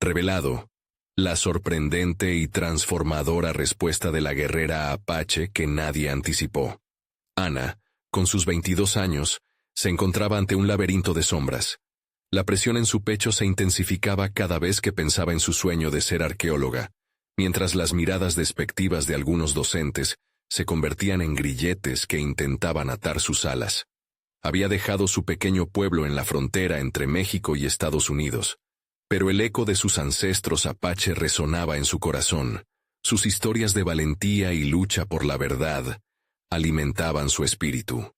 Revelado, la sorprendente y transformadora respuesta de la guerrera apache que nadie anticipó. Ana, con sus 22 años, se encontraba ante un laberinto de sombras. La presión en su pecho se intensificaba cada vez que pensaba en su sueño de ser arqueóloga, mientras las miradas despectivas de algunos docentes se convertían en grilletes que intentaban atar sus alas. Había dejado su pequeño pueblo en la frontera entre México y Estados Unidos, pero el eco de sus ancestros apache resonaba en su corazón. Sus historias de valentía y lucha por la verdad alimentaban su espíritu.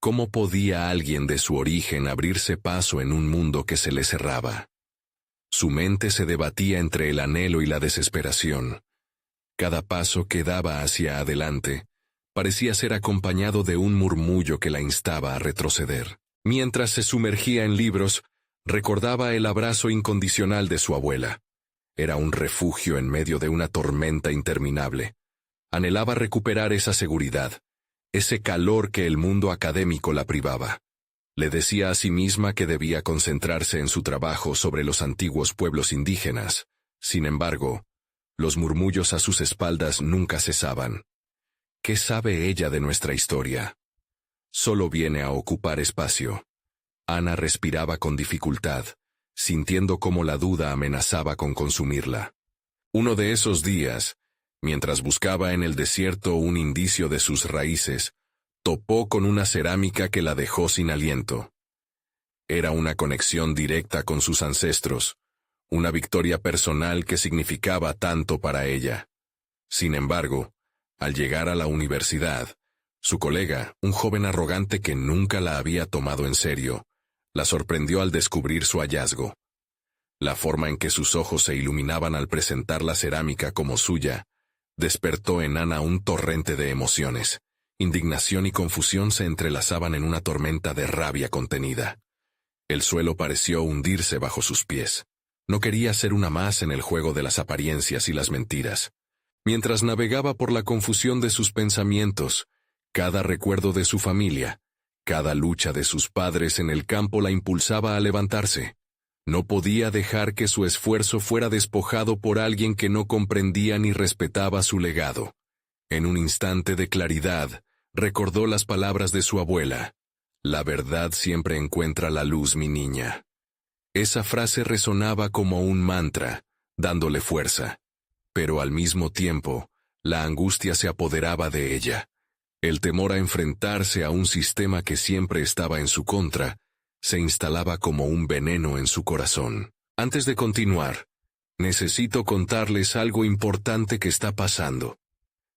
¿Cómo podía alguien de su origen abrirse paso en un mundo que se le cerraba? Su mente se debatía entre el anhelo y la desesperación. Cada paso que daba hacia adelante parecía ser acompañado de un murmullo que la instaba a retroceder. Mientras se sumergía en libros, recordaba el abrazo incondicional de su abuela. Era un refugio en medio de una tormenta interminable. Anhelaba recuperar esa seguridad, ese calor que el mundo académico la privaba. Le decía a sí misma que debía concentrarse en su trabajo sobre los antiguos pueblos indígenas. Sin embargo, los murmullos a sus espaldas nunca cesaban. ¿Qué sabe ella de nuestra historia? Solo viene a ocupar espacio. Ana respiraba con dificultad, sintiendo cómo la duda amenazaba con consumirla. Uno de esos días, mientras buscaba en el desierto un indicio de sus raíces, topó con una cerámica que la dejó sin aliento. Era una conexión directa con sus ancestros, una victoria personal que significaba tanto para ella. Sin embargo, al llegar a la universidad, su colega, un joven arrogante que nunca la había tomado en serio, la sorprendió al descubrir su hallazgo. La forma en que sus ojos se iluminaban al presentar la cerámica como suya, despertó en Ana un torrente de emociones. Indignación y confusión se entrelazaban en una tormenta de rabia contenida. El suelo pareció hundirse bajo sus pies. No quería ser una más en el juego de las apariencias y las mentiras. Mientras navegaba por la confusión de sus pensamientos, cada recuerdo de su familia, cada lucha de sus padres en el campo la impulsaba a levantarse. No podía dejar que su esfuerzo fuera despojado por alguien que no comprendía ni respetaba su legado. En un instante de claridad, recordó las palabras de su abuela: «La verdad siempre encuentra la luz, mi niña». Esa frase resonaba como un mantra, dándole fuerza. Pero al mismo tiempo, la angustia se apoderaba de ella. El temor a enfrentarse a un sistema que siempre estaba en su contra se instalaba como un veneno en su corazón. Antes de continuar, necesito contarles algo importante que está pasando.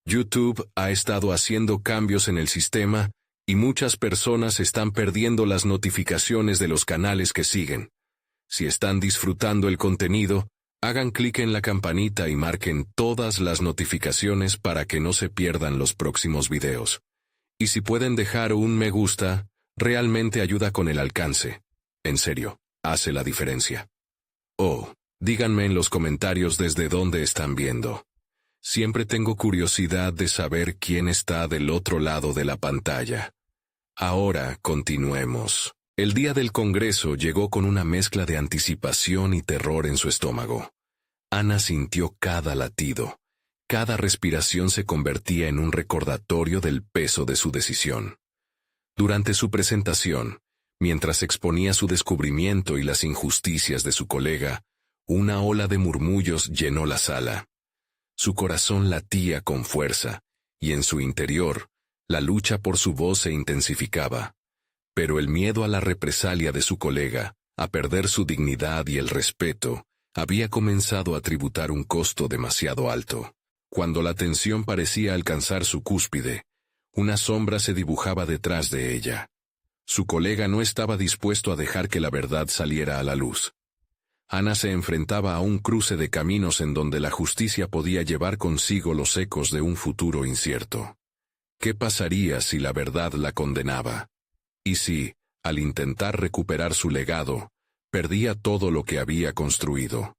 YouTube ha estado haciendo cambios en el sistema y muchas personas están perdiendo las notificaciones de los canales que siguen. Si están disfrutando el contenido, hagan clic en la campanita y marquen todas las notificaciones para que no se pierdan los próximos videos. Y si pueden dejar un me gusta, realmente ayuda con el alcance. En serio, hace la diferencia. Oh, díganme en los comentarios desde dónde están viendo. Siempre tengo curiosidad de saber quién está del otro lado de la pantalla. Ahora continuemos. El día del Congreso llegó con una mezcla de anticipación y terror en su estómago. Ana sintió cada latido. Cada respiración se convertía en un recordatorio del peso de su decisión. Durante su presentación, mientras exponía su descubrimiento y las injusticias de su colega, una ola de murmullos llenó la sala. Su corazón latía con fuerza, y en su interior, la lucha por su voz se intensificaba. Pero el miedo a la represalia de su colega, a perder su dignidad y el respeto, había comenzado a tributar un costo demasiado alto. Cuando la tensión parecía alcanzar su cúspide, una sombra se dibujaba detrás de ella. Su colega no estaba dispuesto a dejar que la verdad saliera a la luz. Ana se enfrentaba a un cruce de caminos en donde la justicia podía llevar consigo los ecos de un futuro incierto. ¿Qué pasaría si la verdad la condenaba? ¿Y si, al intentar recuperar su legado, perdía todo lo que había construido?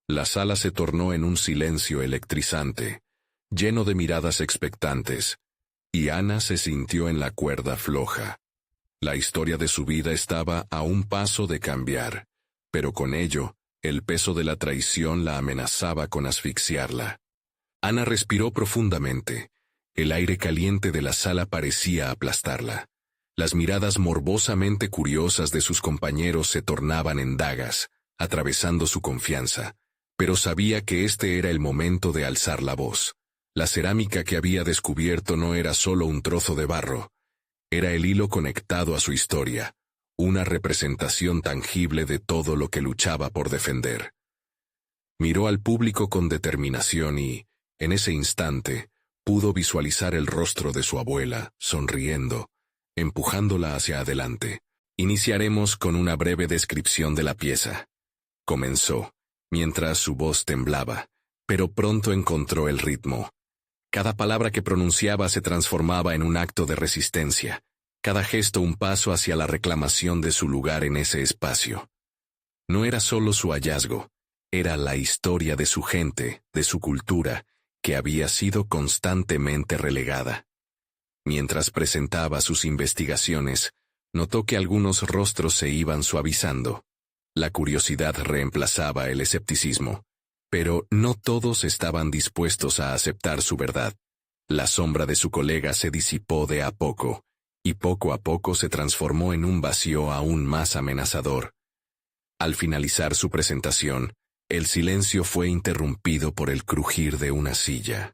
La sala se tornó en un silencio electrizante, lleno de miradas expectantes, y Ana se sintió en la cuerda floja. La historia de su vida estaba a un paso de cambiar, pero con ello, El peso de la traición la amenazaba con asfixiarla. Ana respiró profundamente. El aire caliente de la sala parecía aplastarla. Las miradas morbosamente curiosas de sus compañeros se tornaban en dagas, atravesando su confianza, pero sabía que este era el momento de alzar la voz. La cerámica que había descubierto no era solo un trozo de barro, era el hilo conectado a su historia, una representación tangible de todo lo que luchaba por defender. Miró al público con determinación y, en ese instante, pudo visualizar el rostro de su abuela, sonriendo, empujándola hacia adelante. Iniciaremos con una breve descripción de la pieza. Comenzó, mientras su voz temblaba, pero pronto encontró el ritmo. Cada palabra que pronunciaba se transformaba en un acto de resistencia, cada gesto un paso hacia la reclamación de su lugar en ese espacio. No era solo su hallazgo, era la historia de su gente, de su cultura, que había sido constantemente relegada. Mientras presentaba sus investigaciones, notó que algunos rostros se iban suavizando. La curiosidad reemplazaba el escepticismo, pero no todos estaban dispuestos a aceptar su verdad. La sombra de su colega se disipó de a poco, y poco a poco se transformó en un vacío aún más amenazador. Al finalizar su presentación, el silencio fue interrumpido por el crujir de una silla.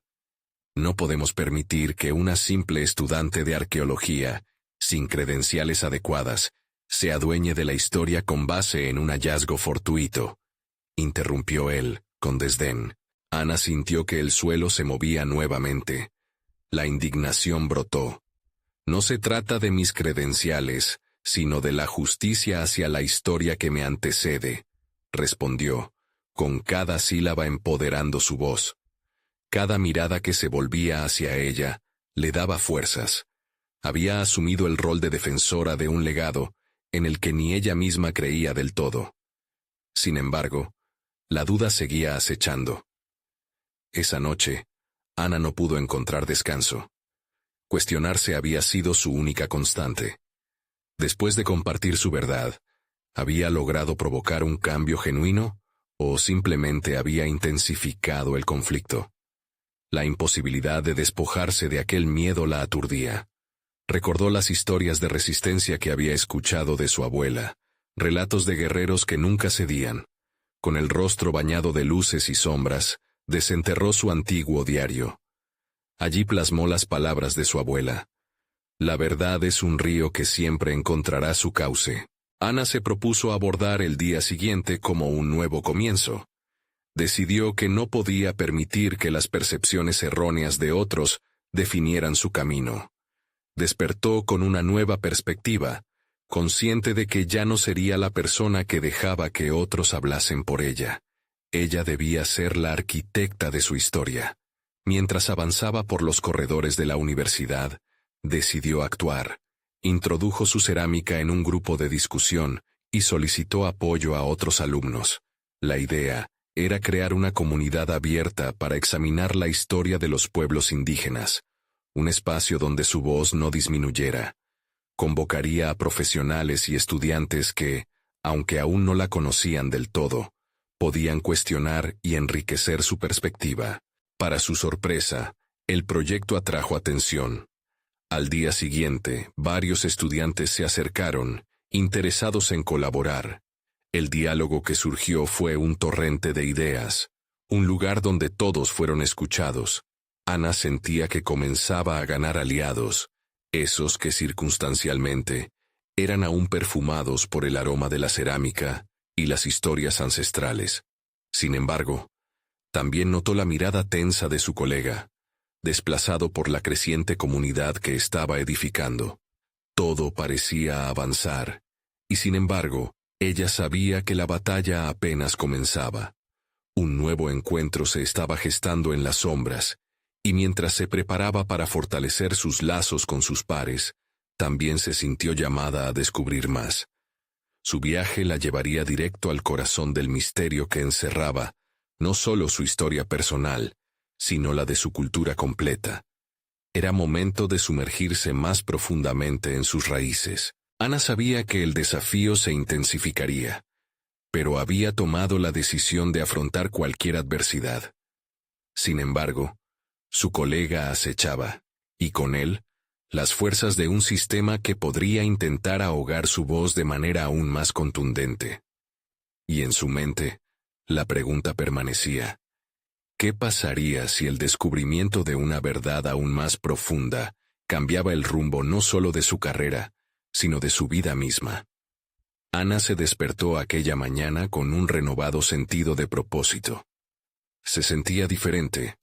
No podemos permitir que una simple estudiante de arqueología, sin credenciales adecuadas, se adueñe de la historia con base en un hallazgo fortuito, interrumpió él, con desdén. Ana sintió que el suelo se movía nuevamente. La indignación brotó. No se trata de mis credenciales, sino de la justicia hacia la historia que me antecede, respondió, con cada sílaba empoderando su voz. Cada mirada que se volvía hacia ella le daba fuerzas. Había asumido el rol de defensora de un legado en el que ni ella misma creía del todo. Sin embargo, la duda seguía acechando. Esa noche, Ana no pudo encontrar descanso. Cuestionarse había sido su única constante. Después de compartir su verdad, ¿había logrado provocar un cambio genuino o simplemente había intensificado el conflicto? La imposibilidad de despojarse de aquel miedo la aturdía. Recordó las historias de resistencia que había escuchado de su abuela, relatos de guerreros que nunca cedían. Con el rostro bañado de luces y sombras, desenterró su antiguo diario. Allí plasmó las palabras de su abuela. La verdad es un río que siempre encontrará su cauce. Ana se propuso abordar el día siguiente como un nuevo comienzo. Decidió que no podía permitir que las percepciones erróneas de otros definieran su camino. Despertó con una nueva perspectiva, consciente de que ya no sería la persona que dejaba que otros hablasen por ella. Ella debía ser la arquitecta de su historia. Mientras avanzaba por los corredores de la universidad, decidió actuar. Introdujo su cerámica en un grupo de discusión y solicitó apoyo a otros alumnos. La idea era crear una comunidad abierta para examinar la historia de los pueblos indígenas, un espacio donde su voz no disminuyera. Convocaría a profesionales y estudiantes que, aunque aún no la conocían del todo, podían cuestionar y enriquecer su perspectiva. Para su sorpresa, el proyecto atrajo atención. Al día siguiente, varios estudiantes se acercaron, interesados en colaborar. El diálogo que surgió fue un torrente de ideas, un lugar donde todos fueron escuchados. Ana sentía que comenzaba a ganar aliados, esos que circunstancialmente eran aún perfumados por el aroma de la cerámica y las historias ancestrales. Sin embargo, también notó la mirada tensa de su colega, desplazado por la creciente comunidad que estaba edificando. Todo parecía avanzar, y sin embargo, ella sabía que la batalla apenas comenzaba. Un nuevo encuentro se estaba gestando en las sombras, y mientras se preparaba para fortalecer sus lazos con sus pares, también se sintió llamada a descubrir más. Su viaje la llevaría directo al corazón del misterio que encerraba no solo su historia personal, sino la de su cultura completa. Era momento de sumergirse más profundamente en sus raíces. Ana sabía que el desafío se intensificaría. pero había tomado la decisión de afrontar cualquier adversidad. Sin embargo, su colega acechaba, y con él, las fuerzas de un sistema que podría intentar ahogar su voz de manera aún más contundente. Y en su mente, la pregunta permanecía: ¿qué pasaría si el descubrimiento de una verdad aún más profunda cambiaba el rumbo no solo de su carrera, sino de su vida misma? Ana se despertó aquella mañana con un renovado sentido de propósito. Se sentía diferente,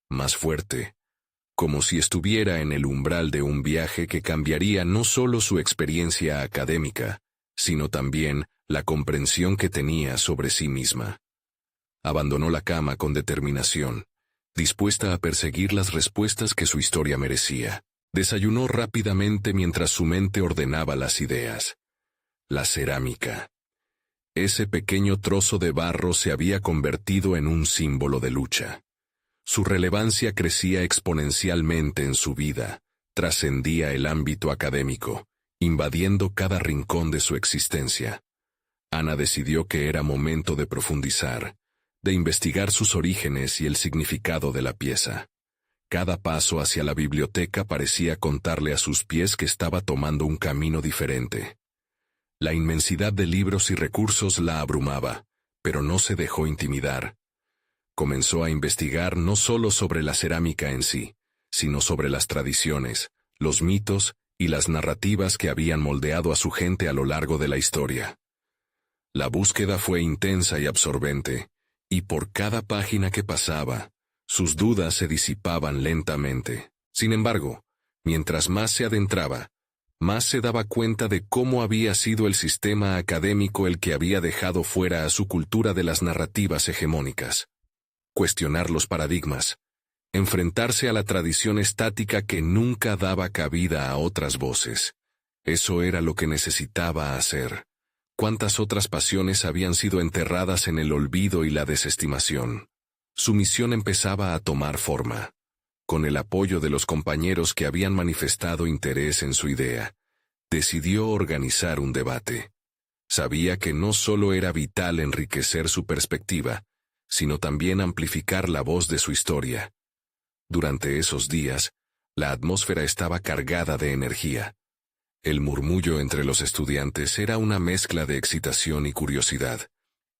más fuerte, como si estuviera en el umbral de un viaje que cambiaría no solo su experiencia académica, sino también la comprensión que tenía sobre sí misma. Abandonó la cama con determinación, dispuesta a perseguir las respuestas que su historia merecía. Desayunó rápidamente mientras su mente ordenaba las ideas. La cerámica. Ese pequeño trozo de barro se había convertido en un símbolo de lucha. Su relevancia crecía exponencialmente en su vida, trascendía el ámbito académico, invadiendo cada rincón de su existencia. Ana decidió que era momento de profundizar, de investigar sus orígenes y el significado de la pieza. Cada paso hacia la biblioteca parecía contarle a sus pies que estaba tomando un camino diferente. La inmensidad de libros y recursos la abrumaba, pero no se dejó intimidar. Comenzó a investigar no solo sobre la cerámica en sí, sino sobre las tradiciones, los mitos y las narrativas que habían moldeado a su gente a lo largo de la historia. La búsqueda fue intensa y absorbente, y por cada página que pasaba, sus dudas se disipaban lentamente. Sin embargo, mientras más se adentraba, más se daba cuenta de cómo había sido el sistema académico el que había dejado fuera a su cultura de las narrativas hegemónicas. Cuestionar los paradigmas, enfrentarse a la tradición estática que nunca daba cabida a otras voces. Eso era lo que necesitaba hacer. Cuántas otras pasiones habían sido enterradas en el olvido y la desestimación. Su misión empezaba a tomar forma. Con el apoyo de los compañeros que habían manifestado interés en su idea, decidió organizar un debate. Sabía que no solo era vital enriquecer su perspectiva, sino también amplificar la voz de su historia. Durante esos días, la atmósfera estaba cargada de energía. El murmullo entre los estudiantes era una mezcla de excitación y curiosidad,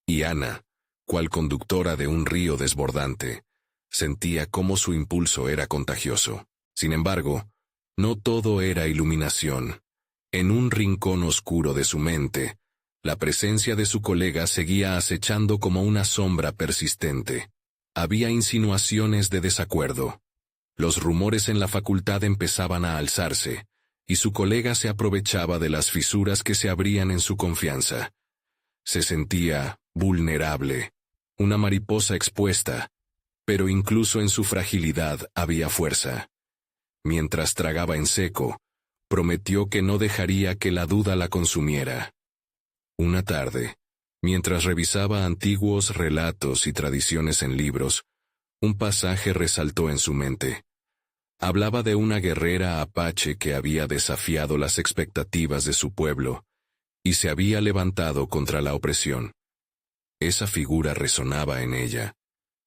y Ana, cual conductora de un río desbordante, sentía cómo su impulso era contagioso. Sin embargo, no todo era iluminación. En un rincón oscuro de su mente, la presencia de su colega seguía acechando como una sombra persistente. Había insinuaciones de desacuerdo. Los rumores en la facultad empezaban a alzarse, y su colega se aprovechaba de las fisuras que se abrían en su confianza. Se sentía vulnerable, una mariposa expuesta, pero incluso en su fragilidad había fuerza. Mientras tragaba en seco, prometió que no dejaría que la duda la consumiera. Una tarde, mientras revisaba antiguos relatos y tradiciones en libros, un pasaje resaltó en su mente. Hablaba de una guerrera apache que había desafiado las expectativas de su pueblo y se había levantado contra la opresión. Esa figura resonaba en ella,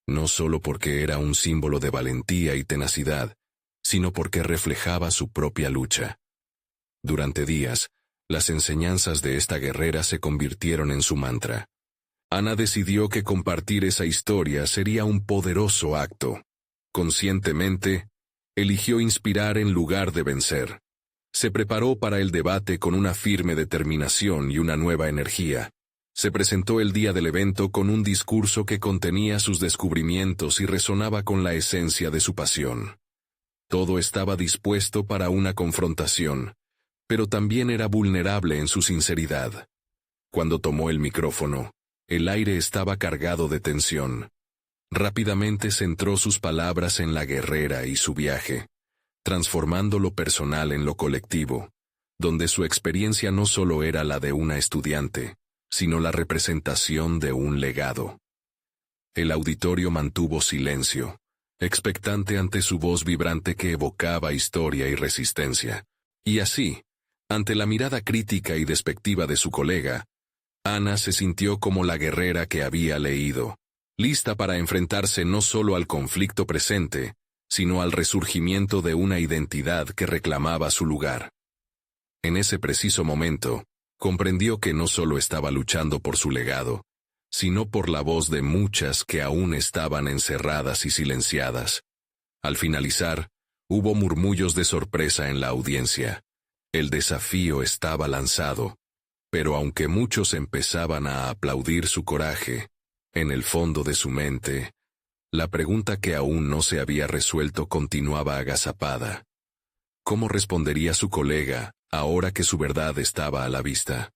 no solo porque era un símbolo de valentía y tenacidad, sino porque reflejaba su propia lucha. Durante días, las enseñanzas de esta guerrera se convirtieron en su mantra. Ana decidió que compartir esa historia sería un poderoso acto. Conscientemente, eligió inspirar en lugar de vencer. Se preparó para el debate con una firme determinación y una nueva energía. Se presentó el día del evento con un discurso que contenía sus descubrimientos y resonaba con la esencia de su pasión. Todo estaba dispuesto para una confrontación, pero también era vulnerable en su sinceridad. Cuando tomó el micrófono, el aire estaba cargado de tensión. Rápidamente centró sus palabras en la guerrera y su viaje, transformando lo personal en lo colectivo, donde su experiencia no solo era la de una estudiante, sino la representación de un legado. El auditorio mantuvo silencio, expectante ante su voz vibrante que evocaba historia y resistencia. Y así, ante la mirada crítica y despectiva de su colega, Ana se sintió como la guerrera que había leído, lista para enfrentarse no solo al conflicto presente, sino al resurgimiento de una identidad que reclamaba su lugar. En ese preciso momento, comprendió que no solo estaba luchando por su legado, sino por la voz de muchas que aún estaban encerradas y silenciadas. Al finalizar, hubo murmullos de sorpresa en la audiencia. El desafío estaba lanzado, pero aunque muchos empezaban a aplaudir su coraje, en el fondo de su mente, la pregunta que aún no se había resuelto continuaba agazapada. ¿Cómo respondería su colega ahora que su verdad estaba a la vista?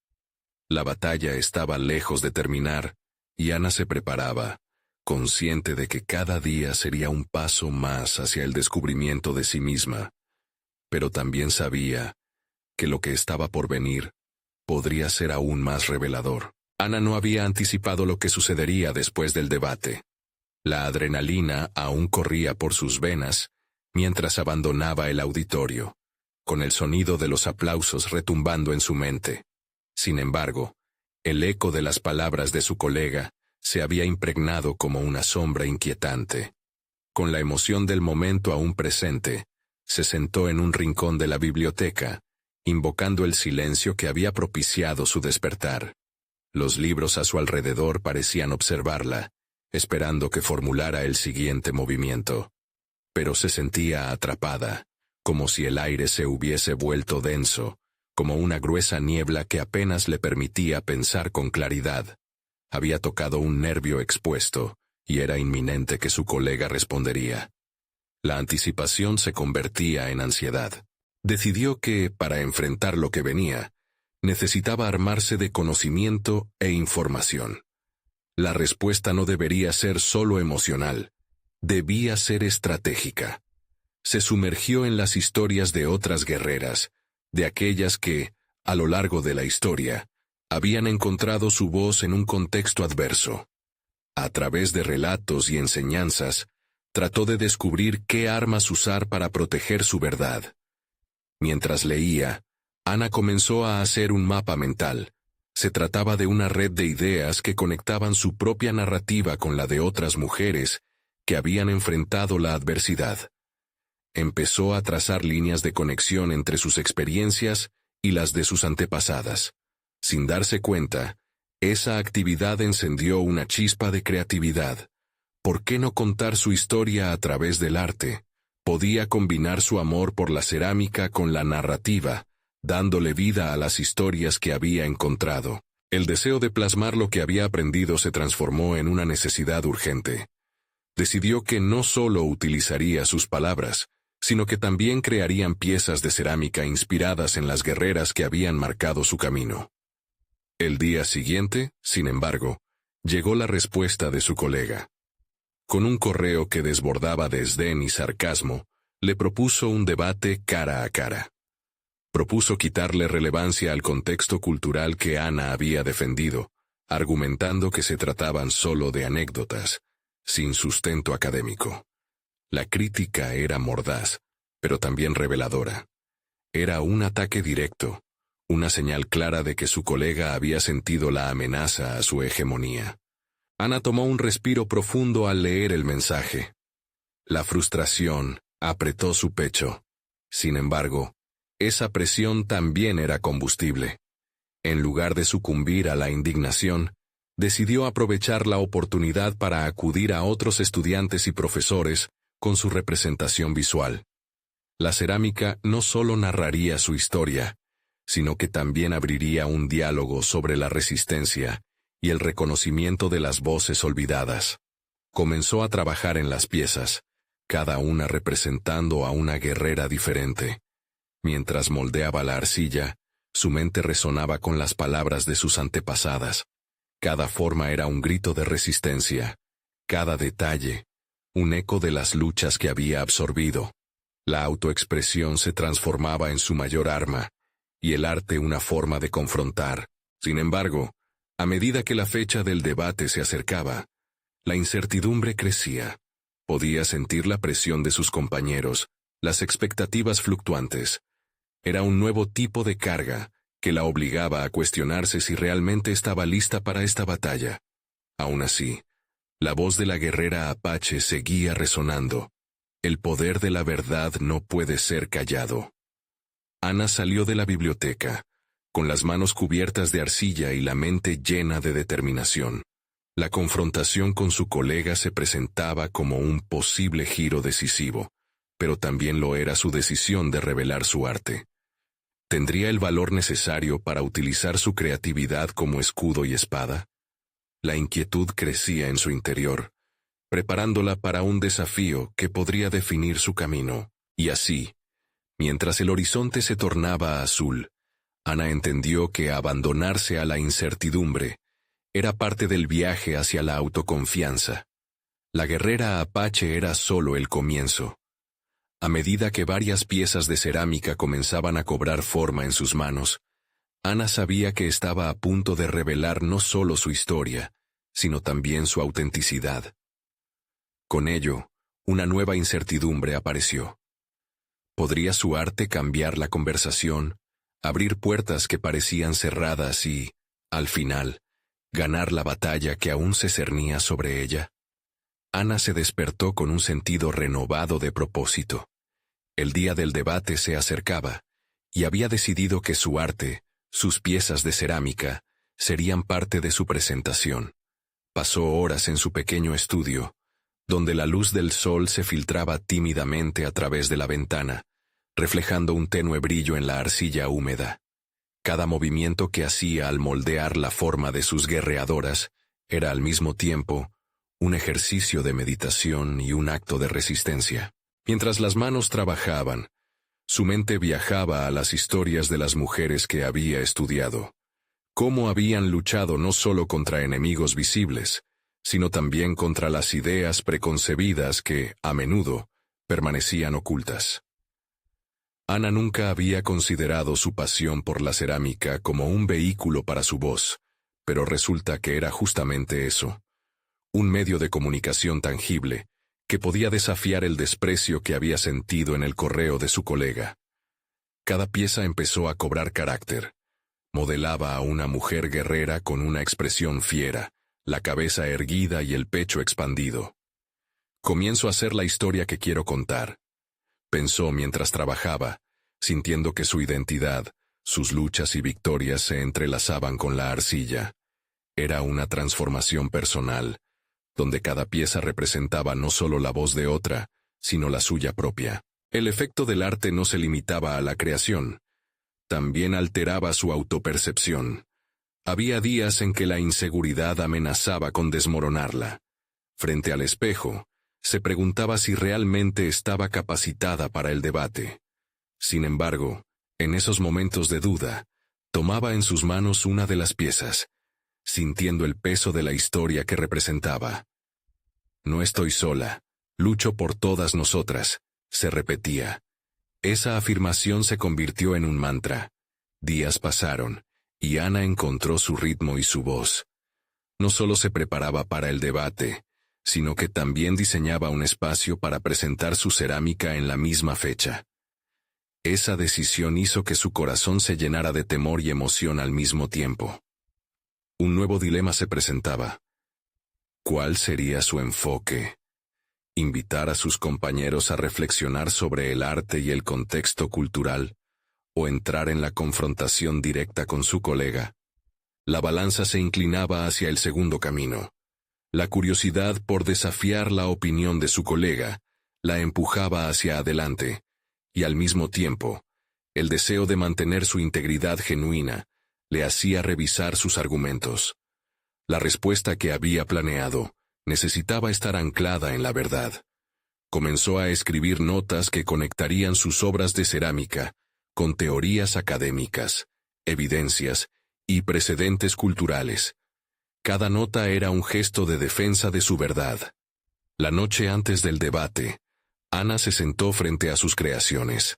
La batalla estaba lejos de terminar, y Ana se preparaba, consciente de que cada día sería un paso más hacia el descubrimiento de sí misma. Pero también sabía que lo que estaba por venir podría ser aún más revelador. Ana no había anticipado lo que sucedería después del debate. La adrenalina aún corría por sus venas mientras abandonaba el auditorio, con el sonido de los aplausos retumbando en su mente. Sin embargo, el eco de las palabras de su colega se había impregnado como una sombra inquietante. Con la emoción del momento aún presente, se sentó en un rincón de la biblioteca, invocando el silencio que había propiciado su despertar. Los libros a su alrededor parecían observarla, esperando que formulara el siguiente movimiento. Pero se sentía atrapada, como si el aire se hubiese vuelto denso, como una gruesa niebla que apenas le permitía pensar con claridad. Había tocado un nervio expuesto, y era inminente que su colega respondería. La anticipación se convertía en ansiedad. Decidió que, para enfrentar lo que venía, necesitaba armarse de conocimiento e información. La respuesta no debería ser solo emocional, debía ser estratégica. Se sumergió en las historias de otras guerreras, de aquellas que, a lo largo de la historia, habían encontrado su voz en un contexto adverso. A través de relatos y enseñanzas, trató de descubrir qué armas usar para proteger su verdad. Mientras leía, Ana comenzó a hacer un mapa mental. Se trataba de una red de ideas que conectaban su propia narrativa con la de otras mujeres que habían enfrentado la adversidad. Empezó a trazar líneas de conexión entre sus experiencias y las de sus antepasadas. Sin darse cuenta, esa actividad encendió una chispa de creatividad. ¿Por qué no contar su historia a través del arte? Podía combinar su amor por la cerámica con la narrativa, dándole vida a las historias que había encontrado. El deseo de plasmar lo que había aprendido se transformó en una necesidad urgente. Decidió que no solo utilizaría sus palabras, sino que también crearían piezas de cerámica inspiradas en las guerreras que habían marcado su camino. El día siguiente, sin embargo, llegó la respuesta de su colega. Con un correo que desbordaba desdén y sarcasmo, le propuso un debate cara a cara. Propuso quitarle relevancia al contexto cultural que Ana había defendido, argumentando que se trataban solo de anécdotas, sin sustento académico. La crítica era mordaz, pero también reveladora. Era un ataque directo, una señal clara de que su colega había sentido la amenaza a su hegemonía. Ana tomó un respiro profundo al leer el mensaje. La frustración apretó su pecho. Sin embargo, esa presión también era combustible. En lugar de sucumbir a la indignación, decidió aprovechar la oportunidad para acudir a otros estudiantes y profesores con su representación visual. La cerámica no solo narraría su historia, sino que también abriría un diálogo sobre la resistencia y el reconocimiento de las voces olvidadas. Comenzó a trabajar en las piezas, cada una representando a una guerrera diferente. Mientras moldeaba la arcilla, su mente resonaba con las palabras de sus antepasadas. Cada forma era un grito de resistencia, cada detalle, un eco de las luchas que había absorbido. La autoexpresión se transformaba en su mayor arma, y el arte una forma de confrontar. Sin embargo, a medida que la fecha del debate se acercaba, la incertidumbre crecía. Podía sentir la presión de sus compañeros, las expectativas fluctuantes. Era un nuevo tipo de carga que la obligaba a cuestionarse si realmente estaba lista para esta batalla. Aún así, la voz de la guerrera apache seguía resonando. El poder de la verdad no puede ser callado. Ana salió de la biblioteca, con las manos cubiertas de arcilla y la mente llena de determinación. La confrontación con su colega se presentaba como un posible giro decisivo, pero también lo era su decisión de revelar su arte. ¿Tendría el valor necesario para utilizar su creatividad como escudo y espada? La inquietud crecía en su interior, preparándola para un desafío que podría definir su camino. Y así, mientras el horizonte se tornaba azul, Ana entendió que abandonarse a la incertidumbre era parte del viaje hacia la autoconfianza. La guerrera apache era solo el comienzo. A medida que varias piezas de cerámica comenzaban a cobrar forma en sus manos, Ana sabía que estaba a punto de revelar no solo su historia, sino también su autenticidad. Con ello, una nueva incertidumbre apareció. ¿Podría su arte cambiar la conversación, abrir puertas que parecían cerradas y, al final, ganar la batalla que aún se cernía sobre ella? Ana se despertó con un sentido renovado de propósito. El día del debate se acercaba, y había decidido que su arte, sus piezas de cerámica, serían parte de su presentación. Pasó horas en su pequeño estudio, donde la luz del sol se filtraba tímidamente a través de la ventana, reflejando un tenue brillo en la arcilla húmeda. Cada movimiento que hacía al moldear la forma de sus guerreadoras era al mismo tiempo un ejercicio de meditación y un acto de resistencia. Mientras las manos trabajaban, su mente viajaba a las historias de las mujeres que había estudiado. Cómo habían luchado no solo contra enemigos visibles, sino también contra las ideas preconcebidas que, a menudo, permanecían ocultas. Ana nunca había considerado su pasión por la cerámica como un vehículo para su voz, pero resulta que era justamente eso. Un medio de comunicación tangible, que podía desafiar el desprecio que había sentido en el correo de su colega. Cada pieza empezó a cobrar carácter. Modelaba a una mujer guerrera con una expresión fiera, la cabeza erguida y el pecho expandido. Comienzo a hacer la historia que quiero contar, pensó mientras trabajaba, sintiendo que su identidad, sus luchas y victorias se entrelazaban con la arcilla. Era una transformación personal, donde cada pieza representaba no solo la voz de otra, sino la suya propia. El efecto del arte no se limitaba a la creación, también alteraba su autopercepción. Había días en que la inseguridad amenazaba con desmoronarla. Frente al espejo, se preguntaba si realmente estaba capacitada para el debate. Sin embargo, en esos momentos de duda, tomaba en sus manos una de las piezas, sintiendo el peso de la historia que representaba. No estoy sola, lucho por todas nosotras, se repetía. Esa afirmación se convirtió en un mantra. Días pasaron, y Ana encontró su ritmo y su voz. No solo se preparaba para el debate, sino que también diseñaba un espacio para presentar su cerámica en la misma fecha. Esa decisión hizo que su corazón se llenara de temor y emoción al mismo tiempo. Un nuevo dilema se presentaba. ¿Cuál sería su enfoque? ¿Invitar a sus compañeros a reflexionar sobre el arte y el contexto cultural, o entrar en la confrontación directa con su colega? La balanza se inclinaba hacia el segundo camino. La curiosidad por desafiar la opinión de su colega la empujaba hacia adelante, y al mismo tiempo, el deseo de mantener su integridad genuina le hacía revisar sus argumentos. La respuesta que había planeado necesitaba estar anclada en la verdad. Comenzó a escribir notas que conectarían sus obras de cerámica con teorías académicas, evidencias y precedentes culturales. Cada nota era un gesto de defensa de su verdad. La noche antes del debate, Ana se sentó frente a sus creaciones.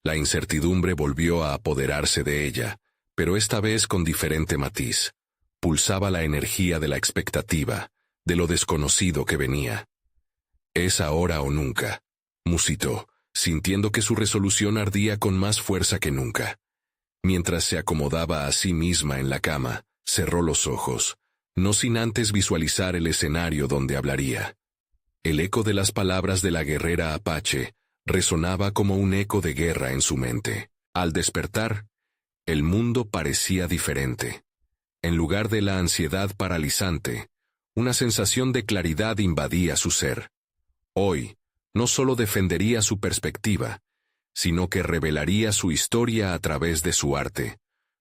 La incertidumbre volvió a apoderarse de ella, pero esta vez con diferente matiz. Pulsaba la energía de la expectativa, de lo desconocido que venía. «Es ahora o nunca», musitó, sintiendo que su resolución ardía con más fuerza que nunca. Mientras se acomodaba a sí misma en la cama, cerró los ojos, no sin antes visualizar el escenario donde hablaría. El eco de las palabras de la guerrera apache resonaba como un eco de guerra en su mente. Al despertar, el mundo parecía diferente. En lugar de la ansiedad paralizante, una sensación de claridad invadía su ser. Hoy, no solo defendería su perspectiva, sino que revelaría su historia a través de su arte,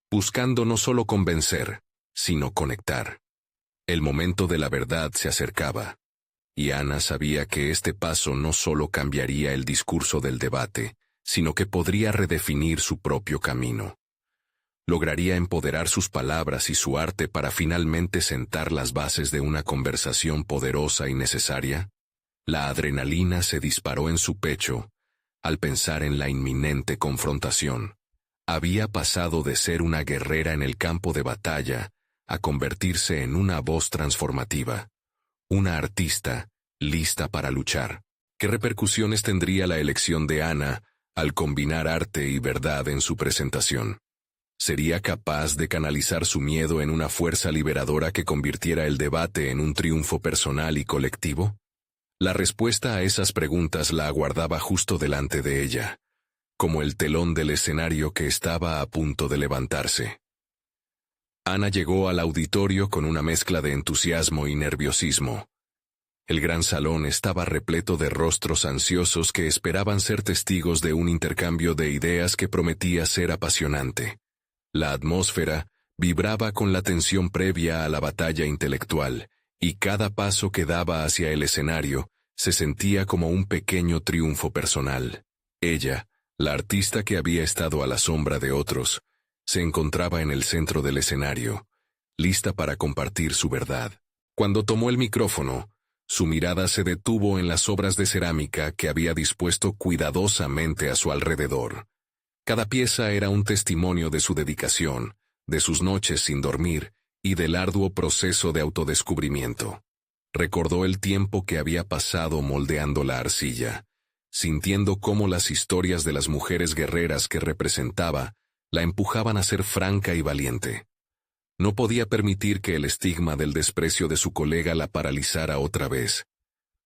buscando no solo convencer, sino conectar. El momento de la verdad se acercaba, y Ana sabía que este paso no solo cambiaría el discurso del debate, sino que podría redefinir su propio camino. Lograría empoderar sus palabras y su arte para finalmente sentar las bases de una conversación poderosa y necesaria. La adrenalina se disparó en su pecho al pensar en la inminente confrontación. Había pasado de ser una guerrera en el campo de batalla a convertirse en una voz transformativa, una artista lista para luchar. ¿Qué repercusiones tendría la elección de Ana al combinar arte y verdad en su presentación? ¿Sería capaz de canalizar su miedo en una fuerza liberadora que convirtiera el debate en un triunfo personal y colectivo? La respuesta a esas preguntas la aguardaba justo delante de ella, como el telón del escenario que estaba a punto de levantarse. Ana llegó al auditorio con una mezcla de entusiasmo y nerviosismo. El gran salón estaba repleto de rostros ansiosos que esperaban ser testigos de un intercambio de ideas que prometía ser apasionante. La atmósfera vibraba con la tensión previa a la batalla intelectual, y cada paso que daba hacia el escenario se sentía como un pequeño triunfo personal. Ella, la artista que había estado a la sombra de otros, se encontraba en el centro del escenario, lista para compartir su verdad. Cuando tomó el micrófono, su mirada se detuvo en las obras de cerámica que había dispuesto cuidadosamente a su alrededor. Cada pieza era un testimonio de su dedicación, de sus noches sin dormir y del arduo proceso de autodescubrimiento. Recordó el tiempo que había pasado moldeando la arcilla, sintiendo cómo las historias de las mujeres guerreras que representaba la empujaban a ser franca y valiente. No podía permitir que el estigma del desprecio de su colega la paralizara otra vez.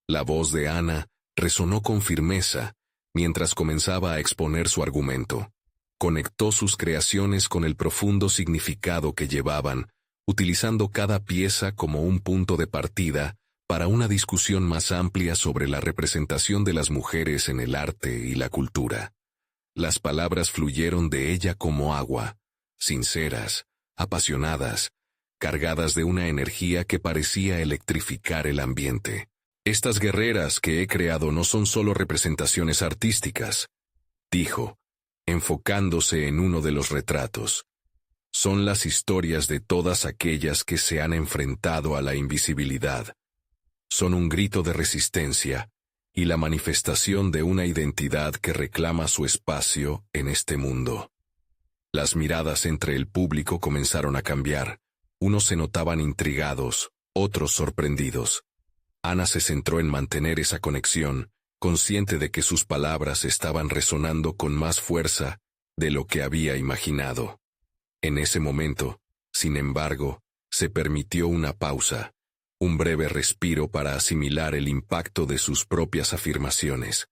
La voz de Ana resonó con firmeza mientras comenzaba a exponer su argumento. Conectó sus creaciones con el profundo significado que llevaban, utilizando cada pieza como un punto de partida para una discusión más amplia sobre la representación de las mujeres en el arte y la cultura. Las palabras fluyeron de ella como agua, sinceras, apasionadas, cargadas de una energía que parecía electrificar el ambiente. Estas guerreras que he creado no son solo representaciones artísticas, dijo, enfocándose en uno de los retratos. Son las historias de todas aquellas que se han enfrentado a la invisibilidad. Son un grito de resistencia y la manifestación de una identidad que reclama su espacio en este mundo. Las miradas entre el público comenzaron a cambiar. Unos se notaban intrigados, otros sorprendidos. Ana se centró en mantener esa conexión, consciente de que sus palabras estaban resonando con más fuerza de lo que había imaginado. En ese momento, sin embargo, se permitió una pausa, un breve respiro para asimilar el impacto de sus propias afirmaciones.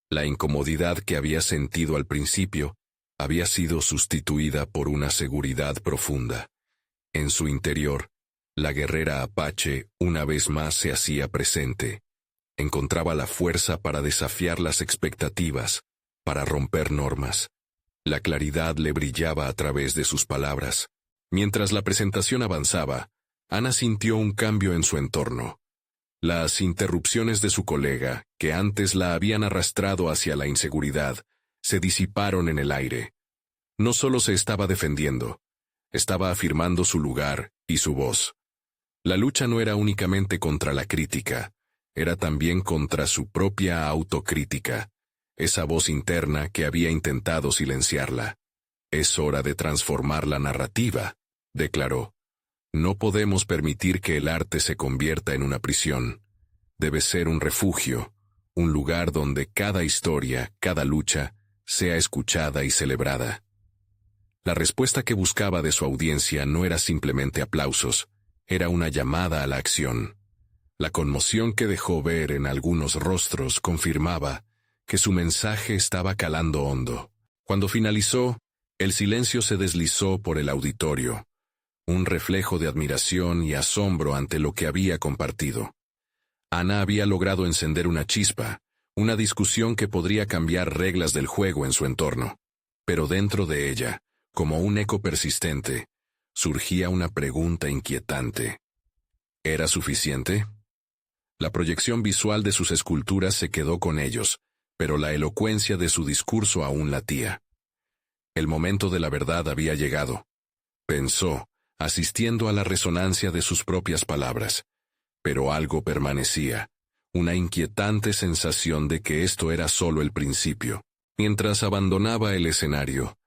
La incomodidad que había sentido al principio había sido sustituida por una seguridad profunda. En su interior, la guerrera apache una vez más se hacía presente. Encontraba la fuerza para desafiar las expectativas, para romper normas. La claridad le brillaba a través de sus palabras. Mientras la presentación avanzaba, Ana sintió un cambio en su entorno. Las interrupciones de su colega, que antes la habían arrastrado hacia la inseguridad, se disiparon en el aire. No solo se estaba defendiendo, estaba afirmando su lugar y su voz. La lucha no era únicamente contra la crítica, era también contra su propia autocrítica, esa voz interna que había intentado silenciarla. Es hora de transformar la narrativa, declaró. No podemos permitir que el arte se convierta en una prisión. Debe ser un refugio, un lugar donde cada historia, cada lucha, sea escuchada y celebrada. La respuesta que buscaba de su audiencia no era simplemente aplausos, era una llamada a la acción. La conmoción que dejó ver en algunos rostros confirmaba que su mensaje estaba calando hondo. Cuando finalizó, el silencio se deslizó por el auditorio, un reflejo de admiración y asombro ante lo que había compartido. Ana había logrado encender una chispa, una discusión que podría cambiar reglas del juego en su entorno. Pero dentro de ella, como un eco persistente, surgía una pregunta inquietante. ¿Era suficiente? La proyección visual de sus esculturas se quedó con ellos, pero la elocuencia de su discurso aún latía. El momento de la verdad había llegado. Pensó, asistiendo a la resonancia de sus propias palabras. Pero algo permanecía, una inquietante sensación de que esto era solo el principio. Mientras abandonaba el escenario,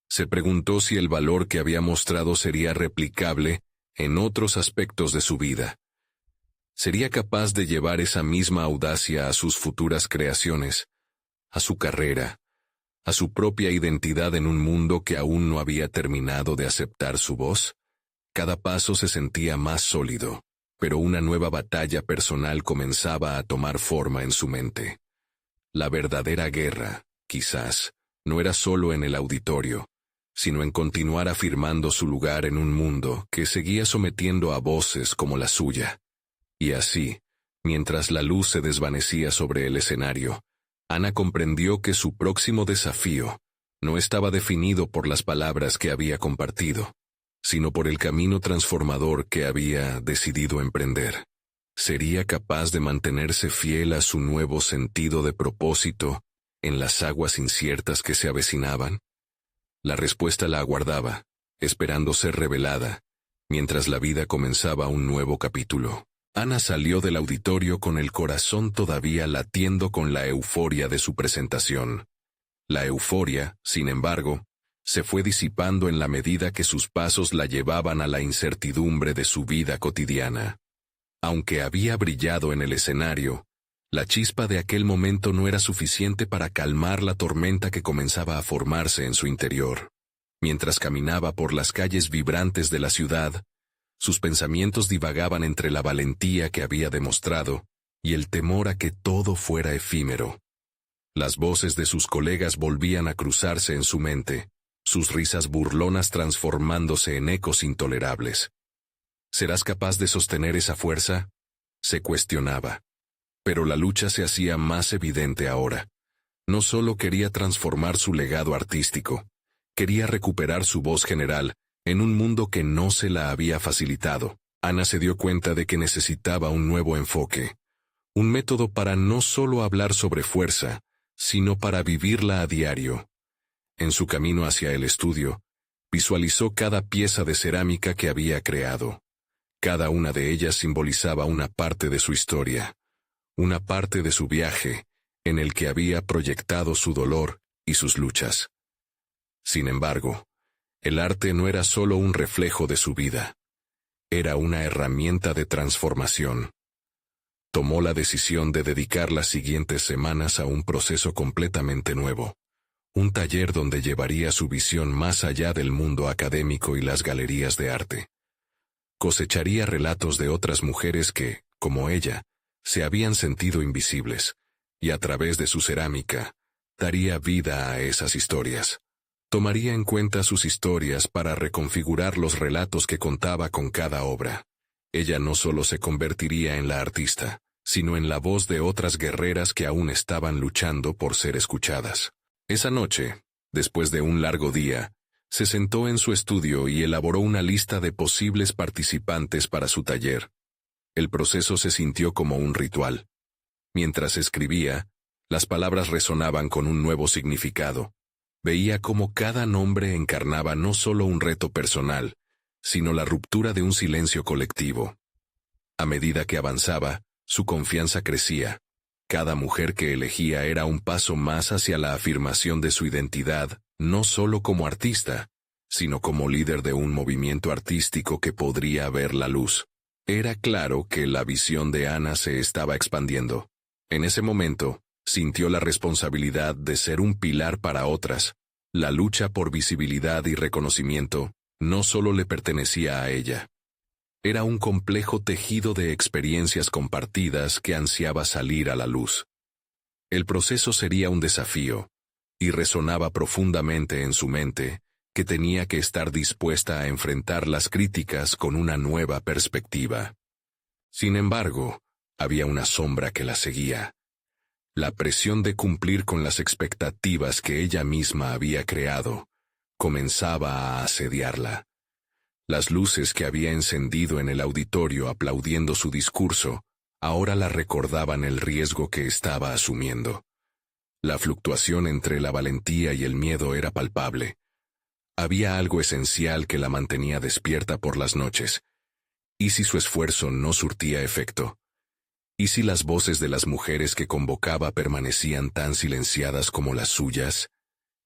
se preguntó si el valor que había mostrado sería replicable en otros aspectos de su vida. ¿Sería capaz de llevar esa misma audacia a sus futuras creaciones, a su carrera, a su propia identidad en un mundo que aún no había terminado de aceptar su voz? Cada paso se sentía más sólido, pero una nueva batalla personal comenzaba a tomar forma en su mente. La verdadera guerra, quizás, no era solo en el auditorio, sino en continuar afirmando su lugar en un mundo que seguía sometiendo a voces como la suya. Y así, mientras la luz se desvanecía sobre el escenario, Ana comprendió que su próximo desafío no estaba definido por las palabras que había compartido, sino por el camino transformador que había decidido emprender. ¿Sería capaz de mantenerse fiel a su nuevo sentido de propósito en las aguas inciertas que se avecinaban? La respuesta la aguardaba, esperando ser revelada, mientras la vida comenzaba un nuevo capítulo. Ana salió del auditorio con el corazón todavía latiendo con la euforia de su presentación. La euforia, sin embargo, se fue disipando en la medida que sus pasos la llevaban a la incertidumbre de su vida cotidiana. Aunque había brillado en el escenario, la chispa de aquel momento no era suficiente para calmar la tormenta que comenzaba a formarse en su interior. Mientras caminaba por las calles vibrantes de la ciudad, sus pensamientos divagaban entre la valentía que había demostrado y el temor a que todo fuera efímero. Las voces de sus colegas volvían a cruzarse en su mente, sus risas burlonas transformándose en ecos intolerables. ¿Serás capaz de sostener esa fuerza?, se cuestionaba. Pero la lucha se hacía más evidente ahora. No solo quería transformar su legado artístico, quería recuperar su voz general en un mundo que no se la había facilitado. Ana se dio cuenta de que necesitaba un nuevo enfoque, un método para no solo hablar sobre fuerza, sino para vivirla a diario. En su camino hacia el estudio, visualizó cada pieza de cerámica que había creado. Cada una de ellas simbolizaba una parte de su historia, una parte de su viaje, en el que había proyectado su dolor y sus luchas. Sin embargo, el arte no era solo un reflejo de su vida, era una herramienta de transformación. Tomó la decisión de dedicar las siguientes semanas a un proceso completamente nuevo, un taller donde llevaría su visión más allá del mundo académico y las galerías de arte. Cosecharía relatos de otras mujeres que, como ella, se habían sentido invisibles, y a través de su cerámica, daría vida a esas historias. Tomaría en cuenta sus historias para reconfigurar los relatos que contaba con cada obra. Ella no solo se convertiría en la artista, sino en la voz de otras guerreras que aún estaban luchando por ser escuchadas. Esa noche, después de un largo día, se sentó en su estudio y elaboró una lista de posibles participantes para su taller. El proceso se sintió como un ritual. Mientras escribía, las palabras resonaban con un nuevo significado. Veía cómo cada nombre encarnaba no solo un reto personal, sino la ruptura de un silencio colectivo. A medida que avanzaba, su confianza crecía. Cada mujer que elegía era un paso más hacia la afirmación de su identidad, no solo como artista, sino como líder de un movimiento artístico que podría ver la luz. Era claro que la visión de Ana se estaba expandiendo. En ese momento, sintió la responsabilidad de ser un pilar para otras, La lucha por visibilidad y reconocimiento no solo le pertenecía a ella. Era un complejo tejido de experiencias compartidas que ansiaba salir a la luz. El proceso sería un desafío, y resonaba profundamente en su mente que tenía que estar dispuesta a enfrentar las críticas con una nueva perspectiva. Sin embargo, había una sombra que la seguía. La presión de cumplir con las expectativas que ella misma había creado comenzaba a asediarla. Las luces que había encendido en el auditorio aplaudiendo su discurso ahora la recordaban el riesgo que estaba asumiendo. La fluctuación entre la valentía y el miedo era palpable. Había algo esencial que la mantenía despierta por las noches. ¿Y si su esfuerzo no surtía efecto? ¿Y si las voces de las mujeres que convocaba permanecían tan silenciadas como las suyas?